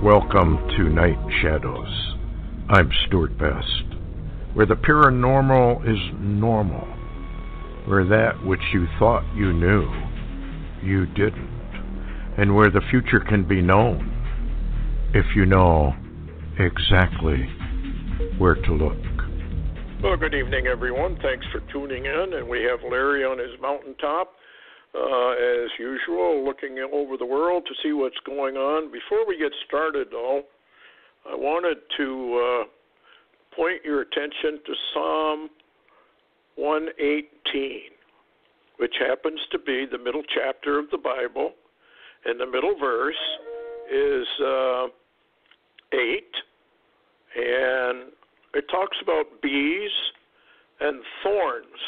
Welcome to Night Shadows. I'm Stuart Best, where the paranormal is normal, where that which you thought you knew, you didn't, and where the future can be known if you know exactly where to look. Well, good evening, everyone. Thanks for tuning in, and we have Larry on his mountaintop. As usual, looking over the world to see what's going on. Before we get started, though, I wanted to point your attention to Psalm 118, which happens to be the middle chapter of the Bible, and the middle verse is 8, and it talks about bees and thorns.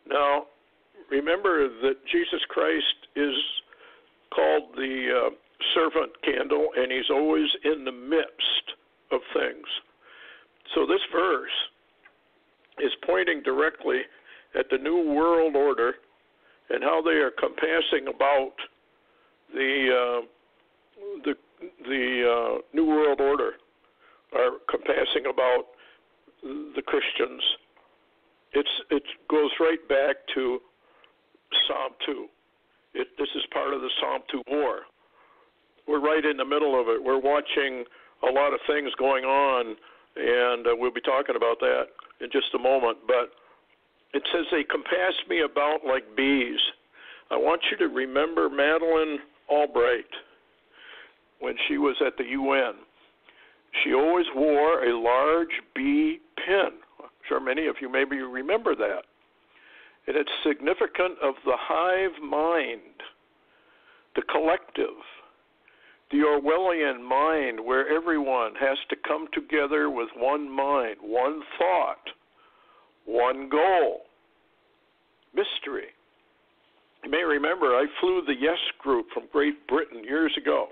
Now, remember that Jesus Christ is called the servant candle, and he's always in the midst of things. So this verse is pointing directly at the New World Order and how they are compassing about the New World Order, are compassing about the Christians. It goes right back to Psalm 2. This is part of the Psalm 2 war. We're right in the middle of it. We're watching a lot of things going on, and we'll be talking about that in just a moment. But it says they compass me about like bees. I want you to remember Madeleine Albright when she was at the UN. She always wore a large bee pin. I'm sure many of you maybe remember that. And it's significant of the hive mind, the collective, the Orwellian mind, where everyone has to come together with one mind, one thought, one goal. Mystery. You may remember I flew the Yes Group from Great Britain years ago.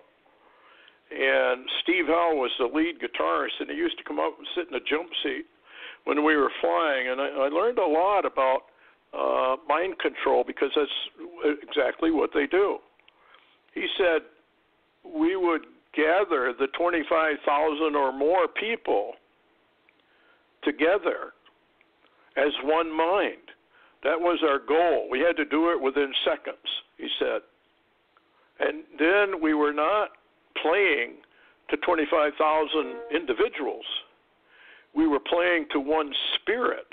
And Steve Howe was the lead guitarist, and he used to come up and sit in the jump seat when we were flying. And I learned a lot about mind control, because that's exactly what they do. He said we would gather the 25,000 or more people together as one mind. That was our goal. We had to do it within seconds, he said. And then we were not playing to 25,000 individuals. We were playing to one spirit,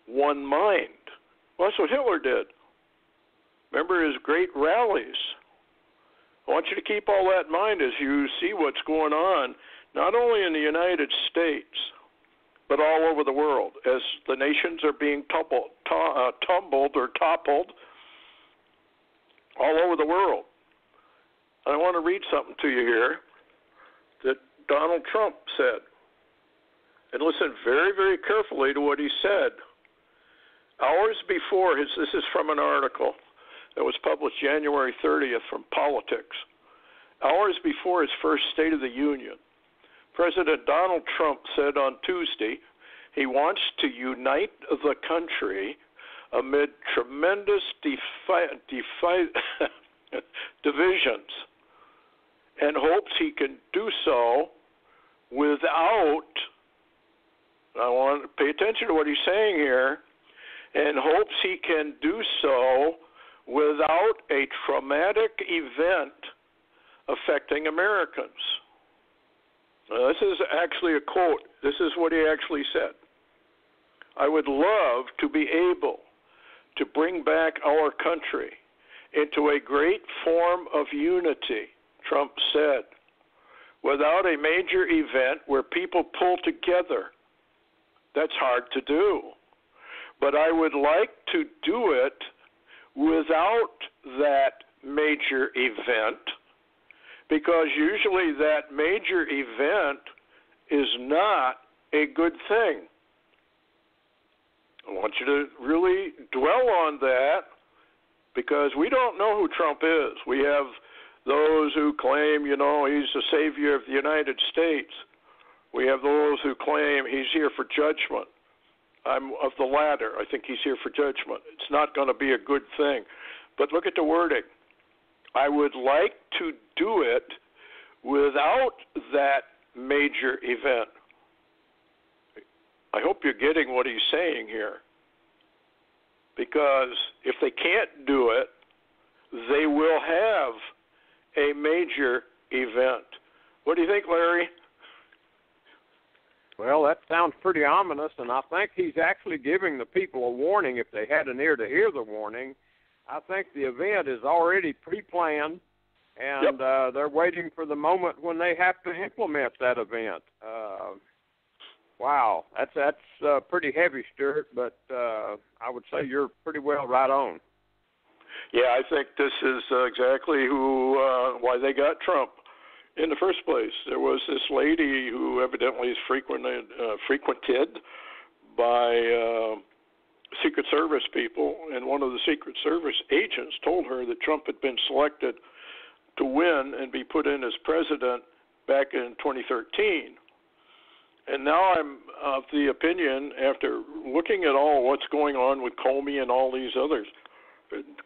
one mind. Well, that's what Hitler did. Remember his great rallies. I want you to keep all that in mind as you see what's going on, not only in the United States, but all over the world, as the nations are being tumbled or toppled all over the world. I want to read something to you here that Donald Trump said. And listen very, very carefully to what he said. Hours before this is from an article that was published January 30th from Politics. Hours before his first State of the Union, President Donald Trump said on Tuesday he wants to unite the country amid tremendous divisions, and hopes he can do so without, I want to pay attention to what he's saying here, and hopes he can do so without a traumatic event affecting Americans. Now, this is actually a quote. This is what he actually said. I would love to be able to bring back our country into a great form of unity, Trump said, without a major event where people pull together. That's hard to do. But I would like to do it without that major event, because usually that major event is not a good thing. I want you to really dwell on that, because we don't know who Trump is. We have those who claim, he's the savior of the United States. We have those who claim he's here for judgment. I'm of the latter. I think he's here for judgment. It's not going to be a good thing. But look at the wording. I would like to do it without that major event. I hope you're getting what he's saying here. Because if they can't do it, they will have a major event. What do you think, Larry? Well, that sounds pretty ominous, and I think he's actually giving the people a warning if they had an ear to hear the warning. I think the event is already pre-planned, and they're waiting for the moment when they have to implement that event. Wow, that's pretty heavy, Stuart, but I would say you're pretty well right on. Yeah, I think this is exactly why they got Trump in the first place. There was this lady who evidently is frequented by Secret Service people, and one of the Secret Service agents told her that Trump had been selected to win and be put in as president back in 2013. And now I'm of the opinion, after looking at all what's going on with Comey and all these others,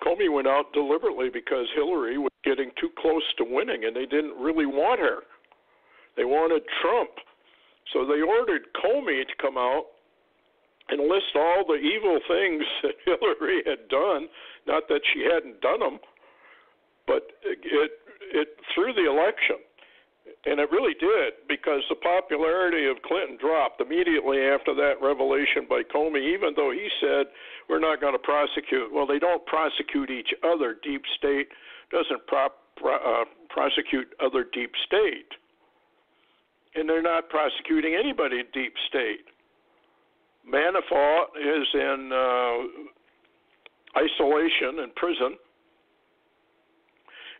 Comey went out deliberately because Hillary was getting too close to winning, and they didn't really want her. They wanted Trump. So they ordered Comey to come out and list all the evil things that Hillary had done, not that she hadn't done them, but it threw the election. And it really did, because the popularity of Clinton dropped immediately after that revelation by Comey, even though he said, we're not going to prosecute. Well, they don't prosecute each other. Deep State doesn't prosecute other deep state. And they're not prosecuting anybody in Deep State. Manafort is in isolation in prison.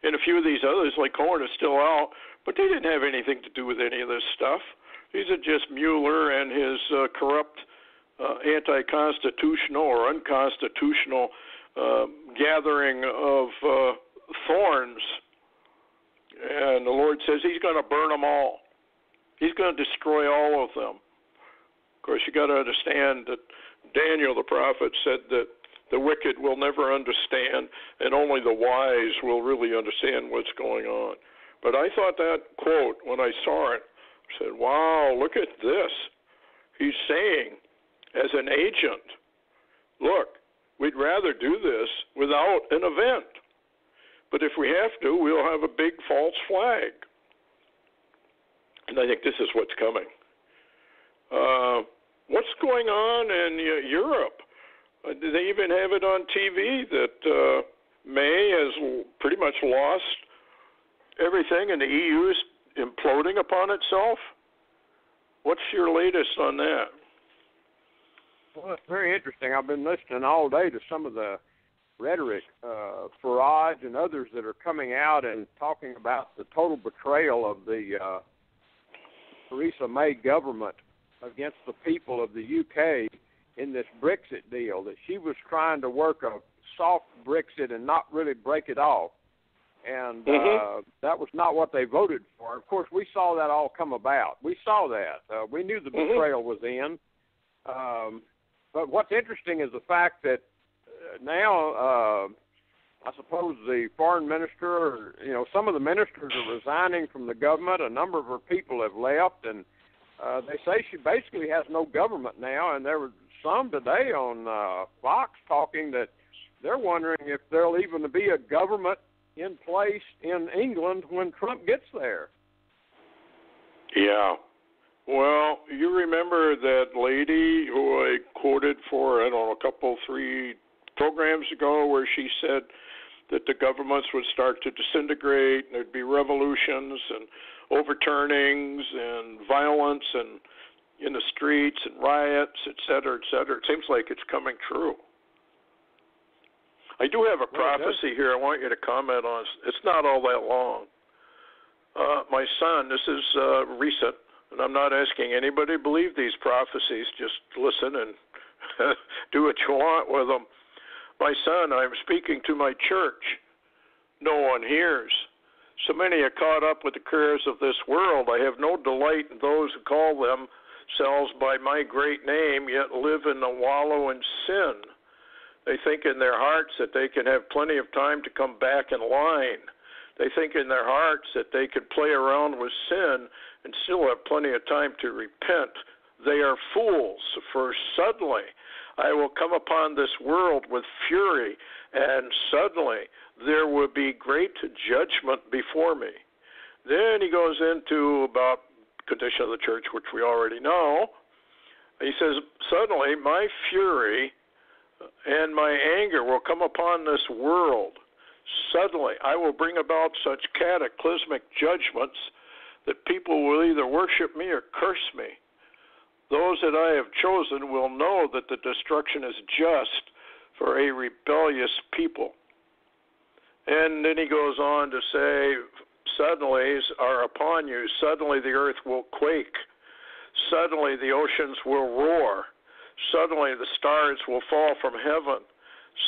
And a few of these others, like Cohen, are still out. But they didn't have anything to do with any of this stuff. These are just Mueller and his corrupt, anti-constitutional or unconstitutional gathering of thorns. And the Lord says he's going to burn them all. He's going to destroy all of them. Of course, you got to understand that Daniel the prophet said that the wicked will never understand, and only the wise will really understand what's going on. But I thought that quote, when I saw it, I said, wow, look at this. He's saying, as an agent, look, we'd rather do this without an event. But if we have to, we'll have a big false flag. And I think this is what's coming. What's going on in Europe? They even have it on TV that May has pretty much lost everything, and the EU is imploding upon itself. What's your latest on that? Well, it's very interesting. I've been listening all day to some of the rhetoric, Farage and others that are coming out and talking about the total betrayal of the Theresa May government against the people of the UK in this Brexit deal, that she was trying to work a soft Brexit and not really break it off. And that was not what they voted for. Of course, we saw that all come about. We saw that. We knew the betrayal was in. But what's interesting is the fact that now, I suppose the foreign minister, or, some of the ministers are resigning from the government. A number of her people have left, and they say she basically has no government now. And there were some today on Fox talking that they're wondering if there'll even be a government in place in England when Trump gets there. Yeah. Well, you remember that lady who I quoted for, a 3 programs ago, where she said that the governments would start to disintegrate, and there'd be revolutions and overturnings and violence and in the streets and riots, et cetera, et cetera. It seems like it's coming true. I do have a prophecy here I want you to comment on. It's not all that long. My son, this is recent, and I'm not asking anybody to believe these prophecies. Just listen and do what you want with them. My son, I'm speaking to my church. No one hears. So many are caught up with the cares of this world. I have no delight in those who call themselves by my great name, yet live in the wallow in sin. They think in their hearts that they can have plenty of time to come back in line. They think in their hearts that they could play around with sin and still have plenty of time to repent. They are fools, for suddenly I will come upon this world with fury, and suddenly there will be great judgment before me. Then he goes into about condition of the church, which we already know. He says, suddenly my fury and my anger will come upon this world. Suddenly I will bring about such cataclysmic judgments that people will either worship me or curse me. Those that I have chosen will know that the destruction is just for a rebellious people. And then he goes on to say, suddenlies are upon you. Suddenly the earth will quake. Suddenly the oceans will roar. Suddenly the stars will fall from heaven.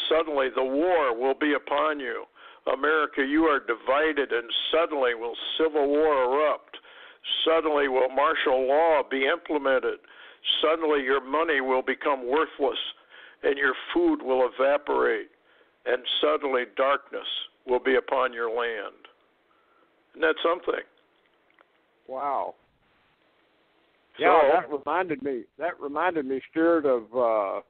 Suddenly the war will be upon you. America, you are divided, and suddenly will civil war erupt. Suddenly will martial law be implemented. Suddenly your money will become worthless, and your food will evaporate, and suddenly darkness will be upon your land. Isn't that something? Wow. Yeah, So, that reminded me, Stuart, of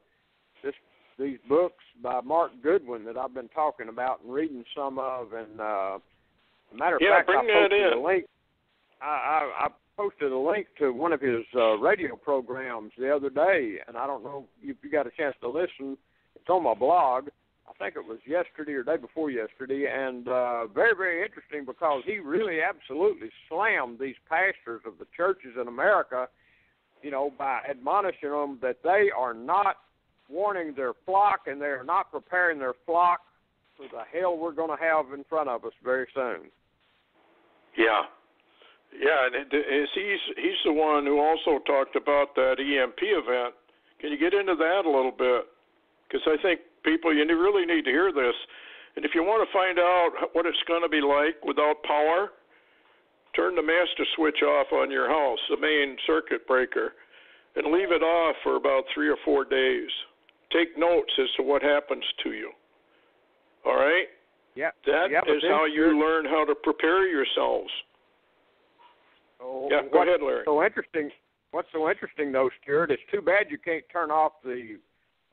these books by Mark Goodwin that I've been talking about and reading some of. And matter of fact, bring I posted that in. a link. I posted a link to one of his radio programs the other day, and I don't know if you got a chance to listen. It's on my blog. I think it was yesterday or day before yesterday, and very, very interesting because he really absolutely slammed these pastors of the churches in America, by admonishing them that they are not warning their flock and they are not preparing their flock for the hell we're going to have in front of us very soon. Yeah. Yeah, and he's the one who also talked about that EMP event. Can you get into that a little bit? Because I think people, you really need to hear this. And if you want to find out what it's going to be like without power, turn the master switch off on your house, the main circuit breaker, and leave it off for about 3 or 4 days. Take notes as to what happens to you. All right? Yeah. That is how you learn how to prepare yourselves. Oh, yeah, go ahead, Larry. What's so interesting, though, Stuart, it's too bad you can't turn off the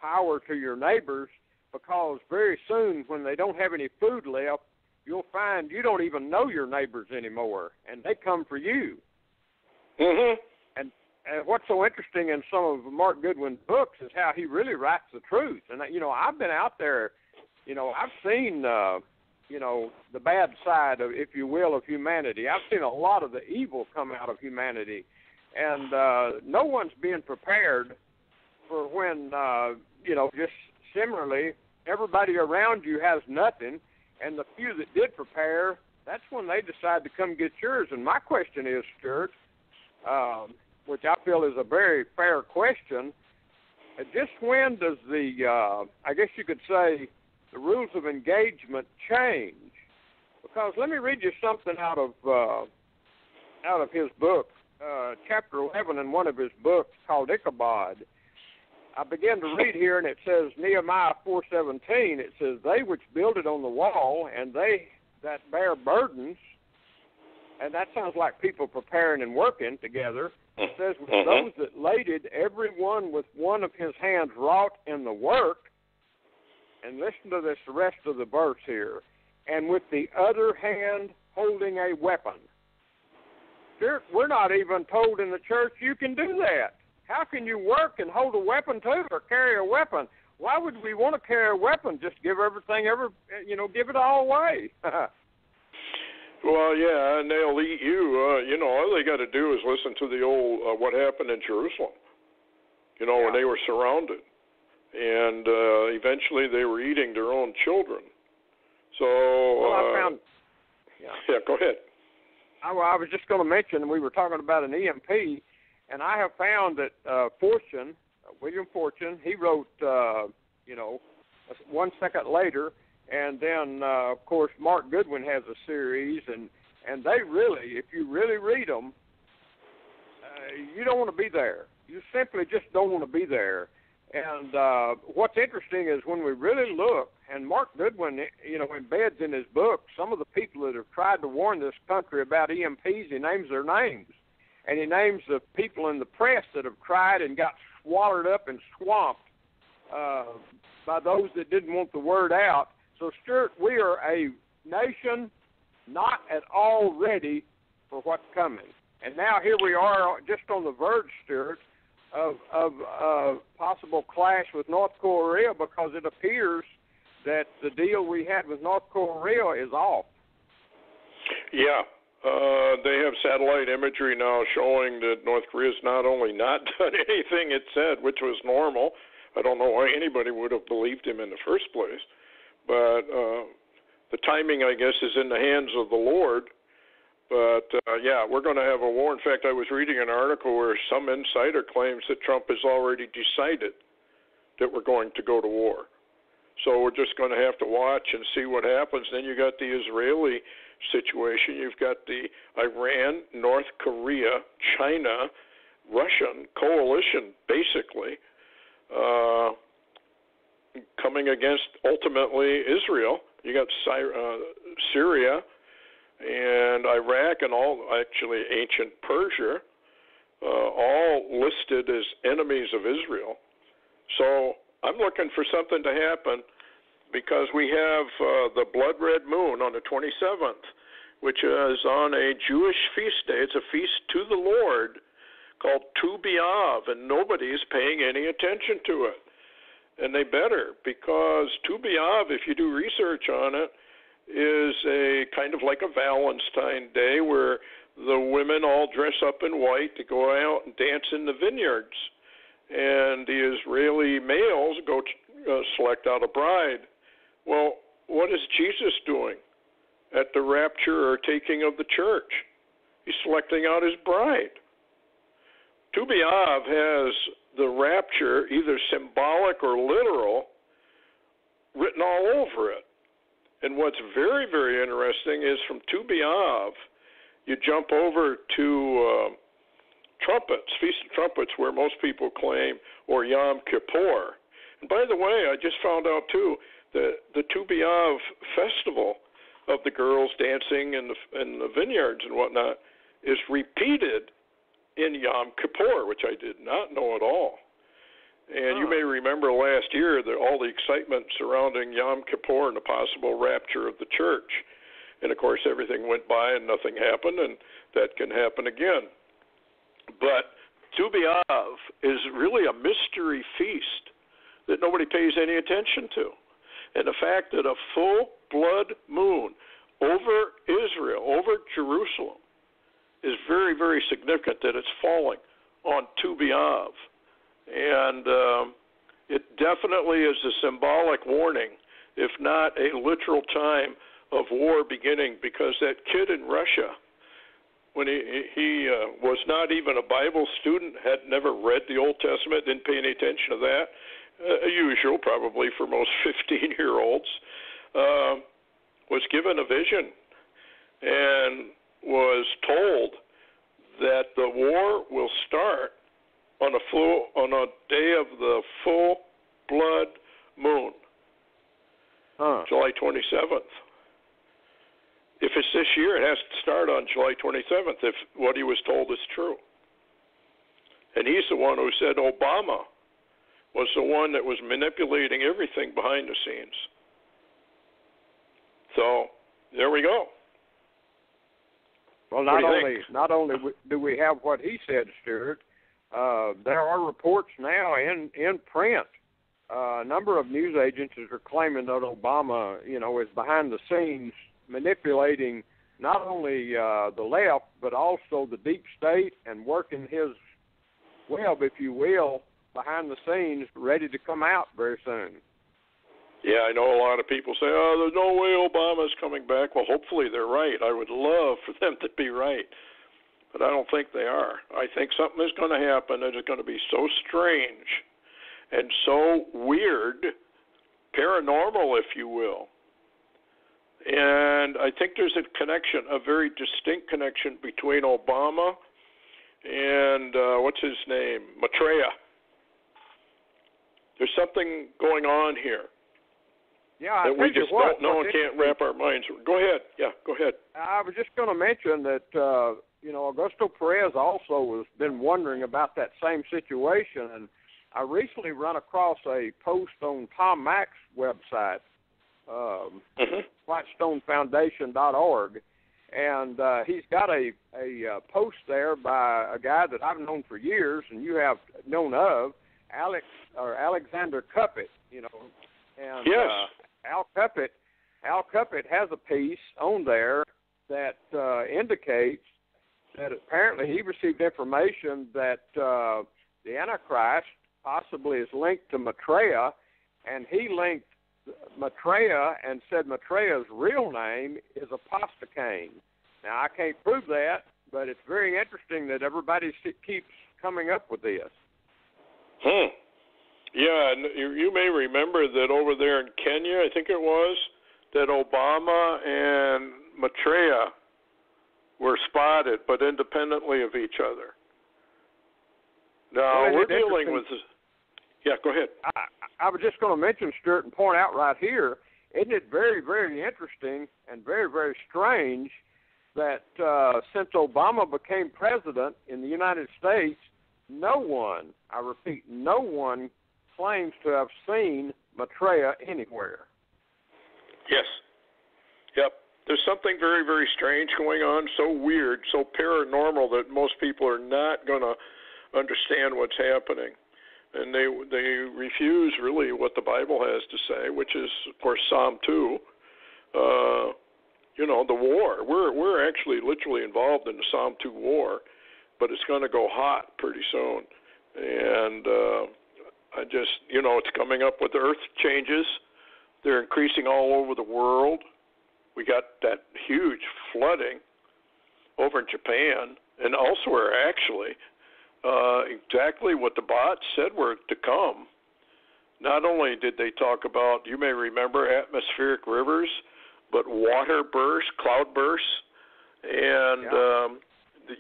power to your neighbors, because very soon when they don't have any food left, you'll find you don't even know your neighbors anymore, and they come for you. Mm-hmm. And what's so interesting in some of Mark Goodwin's books is how he really writes the truth. And, I've been out there, I've seen, the bad side, of, if you will, of humanity. I've seen a lot of the evil come out of humanity. And no one's being prepared for when, just similarly, everybody around you has nothing, and the few that did prepare, that's when they decide to come get yours. And my question is, Stuart, which I feel is a very fair question, just when does the, I guess you could say, the rules of engagement change? Because let me read you something out of his book, chapter 11 in one of his books called Ichabod. I began to read here, and it says, Nehemiah 4:17, it says, they which builded on the wall, and they that bear burdens, and that sounds like people preparing and working together. It says, with those that laded, every one with one of his hands wrought in the work. And listen to this, the rest of the verse here. And with the other hand holding a weapon. We're not even told in the church you can do that. How can you work and hold a weapon too, or carry a weapon? Why would we want to carry a weapon? Just give everything, give it all away. Well, yeah, and they'll eat you. All they got to do is listen to the old what happened in Jerusalem. When they were surrounded, and eventually they were eating their own children. So, I found. Yeah, go ahead. I was just going to mention, we were talking about an EMP, and I have found that William Fortune, he wrote, 1 second later. And then, of course, Mark Goodwin has a series, and they really, if you really read them, you don't want to be there. You simply just don't want to be there. And what's interesting is when we really look, and Mark Goodwin, embeds in his book some of the people that have tried to warn this country about EMPs. He names their names. And he names the people in the press that have tried and got swallowed up and swamped by those that didn't want the word out. So, Stuart, we are a nation not at all ready for what's coming. And now here we are just on the verge, Stuart, of possible clash with North Korea, because it appears that the deal we had with North Korea is off. Yeah. They have satellite imagery now showing that North Korea's not only not done anything it said, which was normal. I don't know why anybody would have believed him in the first place. But the timing, I guess, is in the hands of the Lord. But, yeah, we're going to have a war. In fact, I was reading an article where some insider claims that Trump has already decided that we're going to go to war. So we're just going to have to watch and see what happens. Then you got the Israeli situation. You've got the Iran, North Korea, China, Russian coalition, basically, coming against, ultimately, Israel. You got Syria and Iraq and all, actually, ancient Persia, all listed as enemies of Israel. So I'm looking for something to happen, because we have the blood red moon on the 27th, which is on a Jewish feast day. It's a feast to the Lord called Tu B'Av, and nobody is paying any attention to it. And they better, because Tu B'Av, if you do research on it, is a kind of like a Valentine Day where the women all dress up in white to go out and dance in the vineyards, and the Israeli males go select out a bride. Well, what is Jesus doing at the rapture or taking of the church? He's selecting out his bride. Tu B'Av has the rapture, either symbolic or literal, written all over it. And what's very, very interesting is from Tu B'Av, you jump over to trumpets, Feast of Trumpets, where most people claim, or Yom Kippur. And by the way, I just found out, too, that the Tu B'Av festival of the girls dancing in the vineyards and whatnot is repeated in Yom Kippur, which I did not know at all. And you may remember last year that all the excitement surrounding Yom Kippur and the possible rapture of the church. And, of course, everything went by and nothing happened, and that can happen again. But Tu B'Av is really a mystery feast that nobody pays any attention to. And the fact that a full blood moon over Israel, over Jerusalem, is very, very significant, that it's falling on Tu B'Av. And it definitely is a symbolic warning, if not a literal time of war beginning, because that kid in Russia, when he was not even a Bible student, had never read the Old Testament, didn't pay any attention to that, usual probably for most 15-year-olds, was given a vision and was told that the war will start on a day of the full blood moon, July 27th. If it's this year, it has to start on July 27th if what he was told is true. And he's the one who said Obama was the one that was manipulating everything behind the scenes. So there we go. Well, not only do we have what he said, Stuart, there are reports now in print. A number of news agencies are claiming that Obama, is behind the scenes manipulating not only the left, but also the deep state, and working his web, if you will, behind the scenes, ready to come out very soon. Yeah, I know a lot of people say, there's no way Obama's coming back. Well, hopefully they're right. I would love for them to be right. But I don't think they are. I think something is going to happen that is going to be so strange and so weird, paranormal, if you will. And I think there's a connection, a very distinct connection between Obama and, what's his name, Maitreya. There's something going on here. Yeah, that we just don't know and can't wrap our minds around. Go ahead. Yeah, go ahead. I was just going to mention that, Augusto Perez also has been wondering about that same situation. And I recently run across a post on Tom Mack's website, WhitestoneFoundation.org. And he's got a post there by a guy that I've known for years, and you have known of, Alexander Cuppet, And yes. Al Cuppet has a piece on there that indicates that apparently he received information that the Antichrist possibly is linked to Maitreya, and he linked Maitreya and said Maitreya's real name is Apostacane. Now, I can't prove that, but it's very interesting that everybody keeps coming up with this. Yeah, and you may remember that over there in Kenya, I think it was, that Obama and Maitreya were spotted, but independently of each other. Now, we're dealing with this. Yeah, go ahead. I was just going to mention, Stuart, and point out right here, isn't it very, very interesting and very, very strange that since Obama became president in the United States, no one, I repeat, no one claims to have seen Maitreya anywhere. Yes. Yep. There's something very, very strange going on, so weird, so paranormal that most people are not going to understand what's happening. And they refuse really what the Bible has to say, which is, of course, Psalm 2, the war. We're actually literally involved in the Psalm 2 war, but it's going to go hot pretty soon. And I just, it's coming up with earth changes. They're increasing all over the world. We got that huge flooding over in Japan and elsewhere, actually. Exactly what the bots said were to come. Not only did they talk about, you may remember, atmospheric rivers, but water bursts, cloud bursts. And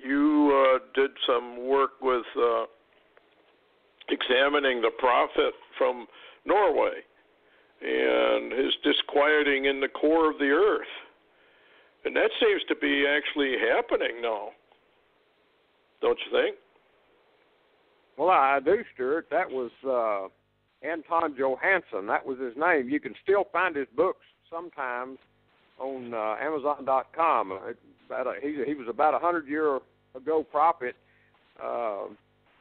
you did some work with examining the prophet from Norway and his disquieting in the core of the earth. And that seems to be actually happening now. Don't you think? Well, I do, Stuart. That was Anton Johansson. That was his name. You can still find his books sometimes on Amazon.com. He was about 100-year-ago prophet.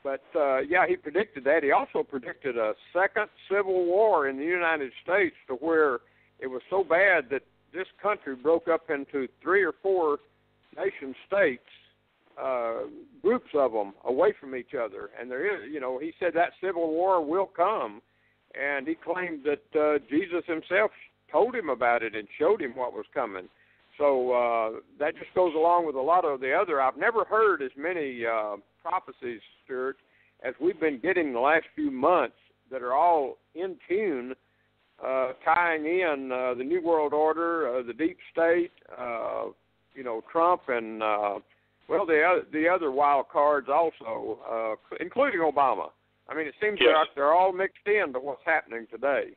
But he predicted that. He also predicted a second civil war in the United States to where it was so bad that this country broke up into 3 or 4 nation states, groups of them away from each other. And there is, he said that civil war will come. And he claimed that Jesus himself told him about it and showed him what was coming. So that just goes along with a lot of the other. I've never heard as many prophecies, Stuart, as we've been getting the last few months that are all in tune, tying in the New World Order, the deep state, Trump, and the other wild cards also, including Obama. I mean, it seems like they're all mixed into what's happening today.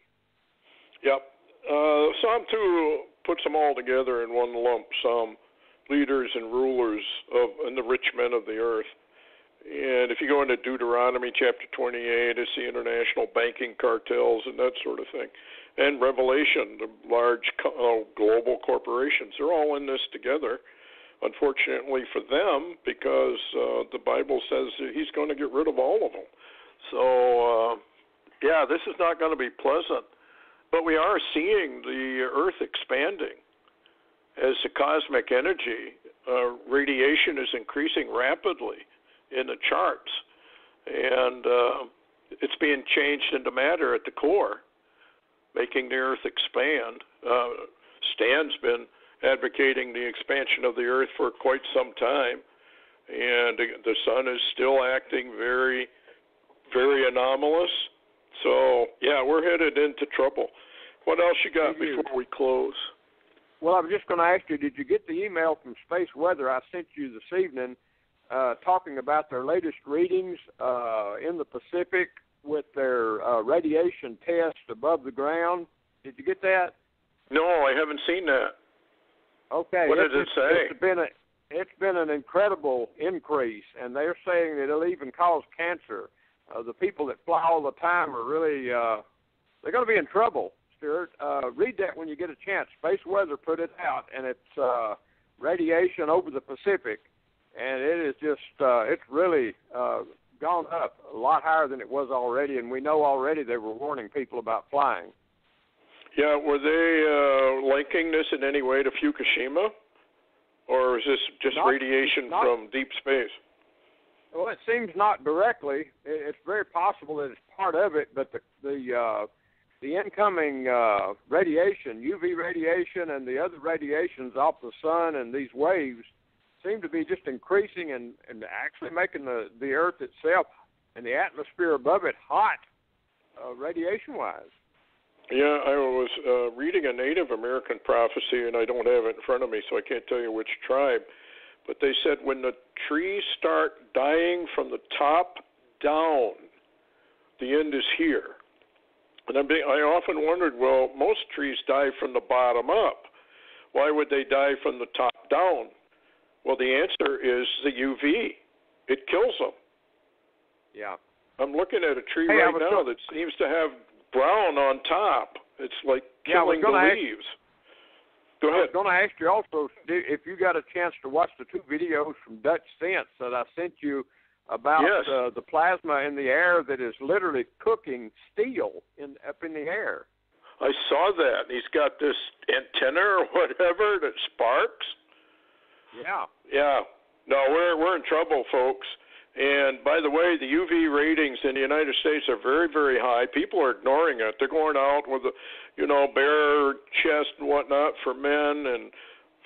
Yep. Psalm 2 puts them all together in one lump, some leaders and rulers and the rich men of the earth. And if you go into Deuteronomy chapter 28, it's the international banking cartels and that sort of thing. And Revelation, the large global corporations, they're all in this together, unfortunately for them, because the Bible says that he's going to get rid of all of them. So, this is not going to be pleasant. But we are seeing the earth expanding as the cosmic energy, radiation is increasing rapidly in the charts, and it's being changed into matter at the core, making the earth expand. Stan's been advocating the expansion of the earth for quite some time, and the sun is still acting very, very anomalous. So, we're headed into trouble. What else you got before we close? Well, I was just going to ask you, did you get the email from Space Weather I sent you this evening talking about their latest readings in the Pacific with their radiation test above the ground. Did you get that? No, I haven't seen that. Okay. What did it say? It's been an incredible increase, and they're saying that it'll even cause cancer. The people that fly all the time are really they're going to be in trouble, Stuart. Read that when you get a chance. Space Weather put it out, and it's radiation over the Pacific, and it is just it's really gone up a lot higher than it was already, and we know already they were warning people about flying. Yeah, were they linking this in any way to Fukushima, or is this just radiation from deep space? Well, it seems not directly. It's very possible that it's part of it, but the incoming radiation, UV radiation, and the other radiations off the sun and these waves seem to be just increasing and actually making the Earth itself and the atmosphere above it hot, radiation-wise. Yeah, I was reading a Native American prophecy, and I don't have it in front of me, so I can't tell you which tribe. But they said when the trees start dying from the top down, the end is here. And I often wondered, well, most trees die from the bottom up. Why would they die from the top down? Well, the answer is the UV. It kills them. Yeah. I'm looking at a tree right now that seems to have brown on top. It's like killing the leaves. Go ahead. I was going to ask you also if you got a chance to watch the 2 videos from Dutch Sense that I sent you about the plasma in the air that is literally cooking steel up in the air. I saw that. He's got this antenna or whatever that sparks. Yeah. Yeah. No, we're in trouble, folks. And by the way, the UV ratings in the United States are very, very high. People are ignoring it. They're going out with bare chest and whatnot for men and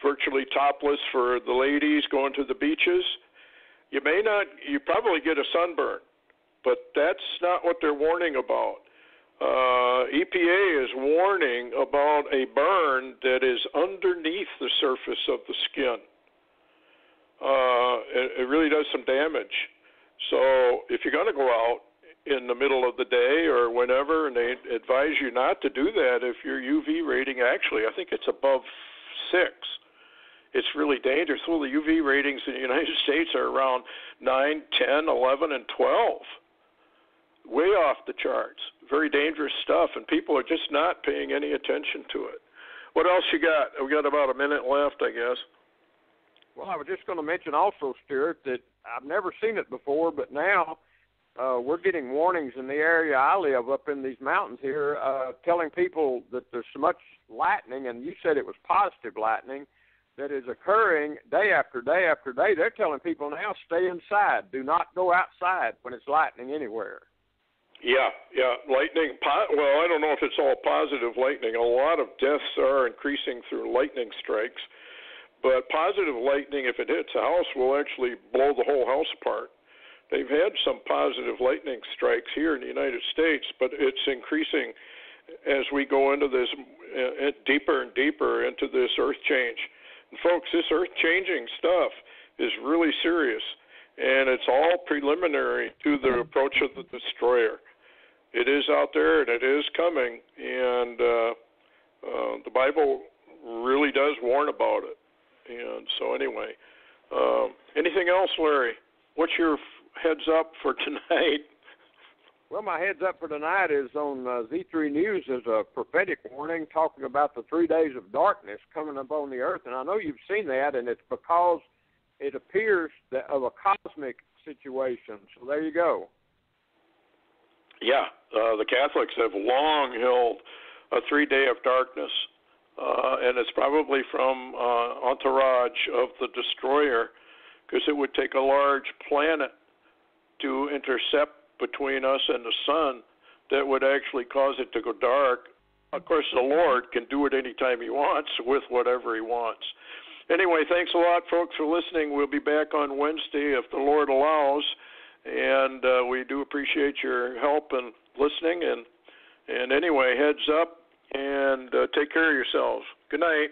virtually topless for the ladies going to the beaches. You probably get a sunburn, but that's not what they're warning about. EPA is warning about a burn that is underneath the surface of the skin. It really does some damage. So if you're going to go out in the middle of the day or whenever, and they advise you not to do that if your UV rating, actually, I think it's above 6. It's really dangerous. Well, the UV ratings in the United States are around 9, 10, 11, and 12. Way off the charts. Very dangerous stuff, and people are just not paying any attention to it. What else you got? We got about a minute left, I guess. Well, I was just going to mention also, Stuart, that I've never seen it before, but now we're getting warnings in the area I live up in these mountains here telling people that there's so much lightning, and you said it was positive lightning, that is occurring day after day after day. They're telling people now, stay inside. Do not go outside when it's lightning anywhere. Yeah, lightning. Well, I don't know if it's all positive lightning. A lot of deaths are increasing through lightning strikes. But positive lightning, if it hits a house, will actually blow the whole house apart. They've had some positive lightning strikes here in the United States, but it's increasing as we go into this deeper and deeper into this earth change. And folks, this earth-changing stuff is really serious, and it's all preliminary to the approach of the destroyer. It is out there, and it is coming, and the Bible really does warn about it. And so anyway, anything else, Larry? What's your heads up for tonight? Well, my heads up for tonight is on Z3 News. There's a prophetic warning talking about the 3 days of darkness coming upon the earth. And I know you've seen that, and it's because it appears of a cosmic situation. So there you go. Yeah, the Catholics have long held a 3-day of darkness. And it's probably from entourage of the destroyer, because it would take a large planet to intercept between us and the sun that would actually cause it to go dark. Of course, the Lord can do it anytime he wants with whatever he wants. Anyway, thanks a lot, folks, for listening. We'll be back on Wednesday if the Lord allows, and we do appreciate your help and listening. And anyway, heads up. And take care of yourselves. Good night.